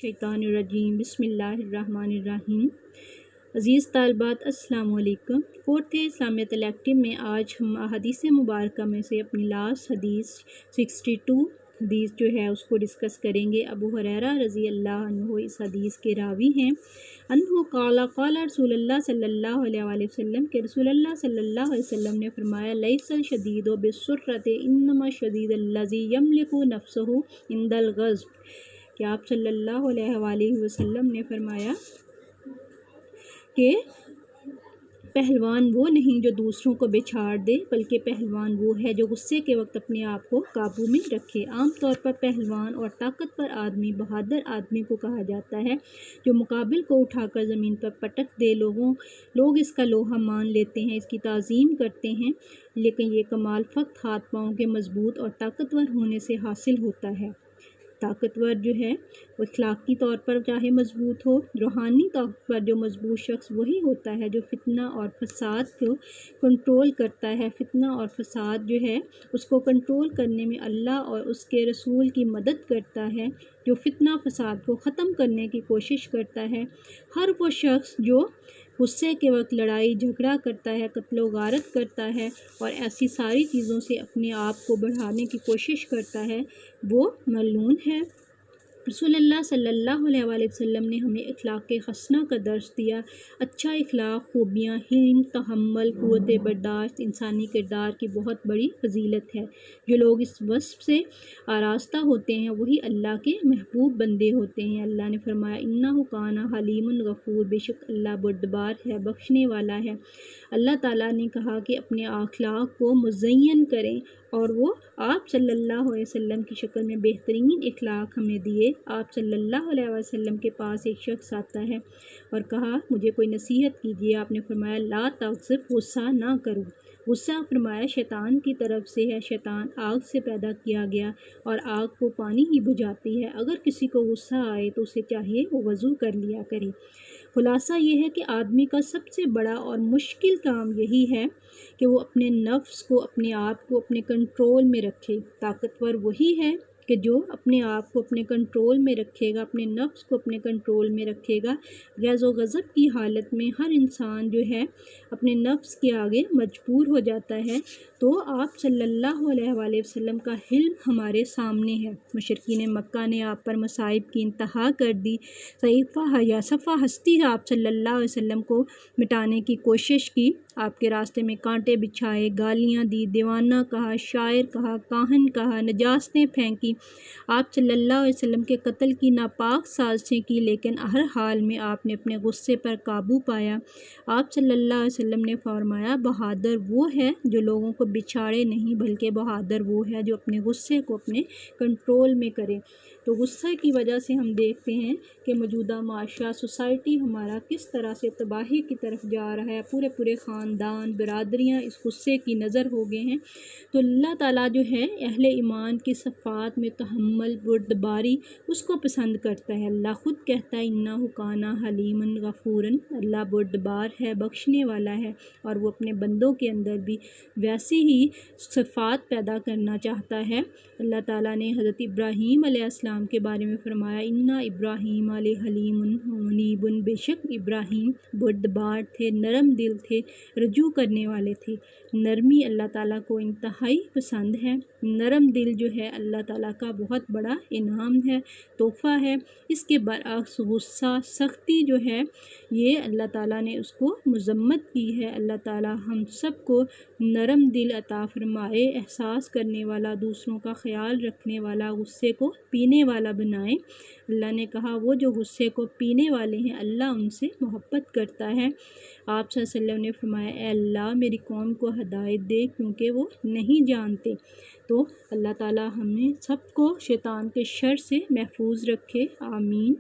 मिनश्शैतानिर्रजीम बिस्मिल्लाहिर्रहमानिर्रहीम। अज़ीज़ तालिबात अस्सलाम वालेकुम। 4th इस्लामियत इलेक्टिव में आज हम हदीस मुबारक में से अपनी लास्ट हदीस 62 हदीस जो है उसको डिस्कस करेंगे। अबू हुरैरा रज़ी अल्लाह अन्हु इस हदीस के रावी हैं। अन्हु क़ाला क़ाला रसूलुल्लाह सल्लल्लाहु अलैहि वसल्लम के रसूलुल्लाह सल्लल्लाहु अलैहि वसल्लम ने फरमाया लैसल शदीदु बिस्सुर्रति इन्नमा शदीदुल्लज़ी यमलिकु नफ्सहु इंदल ग़ज़ब कि आप सल्लल्लाहु अलैहि वसल्लम ने फरमाया कि पहलवान वो नहीं जो दूसरों को बिछाड़ दे, बल्कि पहलवान वो है जो गुस्से के वक्त अपने आप को काबू में रखे। आम तौर पर पहलवान और ताकतवर आदमी बहादुर आदमी को कहा जाता है जो मुकाबिल को उठाकर ज़मीन पर पटक दे। लोग इसका लोहा मान लेते हैं, इसकी ताज़ीम करते हैं, लेकिन ये कमाल फ़क़त हाथ पाँव के मज़बूत और ताकतवर होने से हासिल होता है। ताकतवर जो है वो अखलाकी तौर पर चाहे मजबूत हो, रूहानी तौर पर जो मजबूत शख्स वही होता है जो फितना और फसाद को कंट्रोल करता है। फितना और फसाद जो है उसको कंट्रोल करने में अल्लाह और उसके रसूल की मदद करता है, जो फितना फसाद को ख़त्म करने की कोशिश करता है। हर वो शख्स जो गुस्से के वक्त लड़ाई झगड़ा करता है, कत्लो गारत करता है और ऐसी सारी चीज़ों से अपने आप को बढ़ाने की कोशिश करता है, वो मलून है। रसूलुल्लाह सल्लल्लाहु अलैहि वसल्लम ने हमें इखलाक के हसना का दर्स दिया। अच्छा इखलाक खूबियाँ हिल्म, तहम्मुल, क़ुव्वत बर्दाश्त इंसानी किरदार की बहुत बड़ी फजीलत है। जो लोग इस वस्फ़ से आरास्ता होते हैं वही अल्लाह के महबूब बंदे होते हैं। अल्लाह ने फरमाया इन्नहु काना हलीमुन गफ़ूर, बेशक अल्लाह बुर्दबार है, बख्शने वाला है। अल्लाह ताला ने कहा कि अपने अखलाक को मुज़य्यन करें और वो आप सल्लल्लाहु अलैहि वसल्लम की शक्ल में बेहतरीन इखलाक हमें दिए। आप सल्लल्लाहु अलैहि वसल्लम के पास एक शख्स आता है और कहा मुझे कोई नसीहत कीजिए। आपने फरमाया ला तग़ज़ब, गुस्सा ना करो। गुस्सा फरमाया शैतान की तरफ से है। शैतान आग से पैदा किया गया और आग को पानी ही बुझाती है। अगर किसी को गुस्सा आए तो उसे चाहिए वो वज़ू कर लिया करे। खुलासा ये है कि आदमी का सबसे बड़ा और मुश्किल काम यही है कि वो अपने नफ्स को, अपने आप को अपने कंट्रोल में रखे। ताकतवर वही है कि जो अपने आप को अपने कंट्रोल में रखेगा, अपने नफ्स को अपने कंट्रोल में रखेगा। गैज़ व गज़ब की हालत में हर इंसान जो है अपने नफ्स के आगे मजबूर हो जाता है। तो आप सल्लल्लाहु अलैहि वसल्लम का हिल्म हमारे सामने है। मुशरिकीन मक्का ने आप पर मसाइब की इंतहा कर दी। सफ़ा हस्ती आप सल्लल्लाहु अलैहि वसल्लम को मिटाने की कोशिश की। आपके रास्ते में कांटे बिछाए, गालियाँ दी, दीवाना कहा, शायर कहा, काहन कहा, नजासतें फेंकी। आप सल्लल्लाहु अलैहि वसल्लम के कत्ल की नापाक साजिशें की, लेकिन हर हाल में आपने अपने गुस्से पर काबू पाया। आप सल्लल्लाहु अलैहि वसल्लम ने फरमाया बहादुर वो है जो लोगों को बिछाड़े नहीं, बल्कि बहादुर वो है जो अपने गुस्से को अपने कंट्रोल में करे। तो गुस्से की वजह से हम देखते हैं कि मौजूदा माशरा सोसाइटी हमारा किस तरह से तबाही की तरफ जा रहा है। पूरे पूरे ख़ानदान बरादरियाँ इस गुस्से की नज़र हो गए हैं। तो अल्लाह ताला जो है अहले ईमान की सफ़ात में तहम्मुल, बुर्दबारी उसको पसंद करता है। अल्लाह ख़ुद कहता है इन्नहु काना हलीमन गफ़ूरन, अल्लाह बुर्दबार है, बख्शने वाला है। और वो अपने बंदों के अंदर भी वैसी ही सिफ़ात पैदा करना चाहता है। अल्लाह ताला ने हज़रत इब्राहीम अलैहिस्सलाम के बारे में फ़रमाया इन्ना इब्राहीम हलीमुन मुनीबुन, बेशक इब्राहीम बुर्दबार थे, नरम दिल थे, रजू करने वाले थे। नरमी अल्लाह ताला को इंतहाई पसंद है। नरम दिल जो है अल्लाह ताला का बहुत बड़ा इनाम है, तोहफ़ा है। इसके बरअक्स गुस्सा, सख्ती जो है ये अल्लाह ताला ने उसको मज़म्मत की है। अल्लाह ताला हम सब को नरम दिल अता फरमाए, एहसास करने वाला, दूसरों का ख्याल रखने वाला, गुस्से को पीने वाला बनाए। अल्लाह ने कहा वो जो गुस्से को पीने वाले हैं अल्लाह उनसे मोहब्बत करता है। आप सल्लल्लाहु अलैहि वसल्लम ने फरमाया ए अल्लाह मेरी कौम को हिदायत दे क्योंकि वो नहीं जानते। तो अल्लाह ताला हमें सबको शैतान के शर से महफूज रखे, आमीन।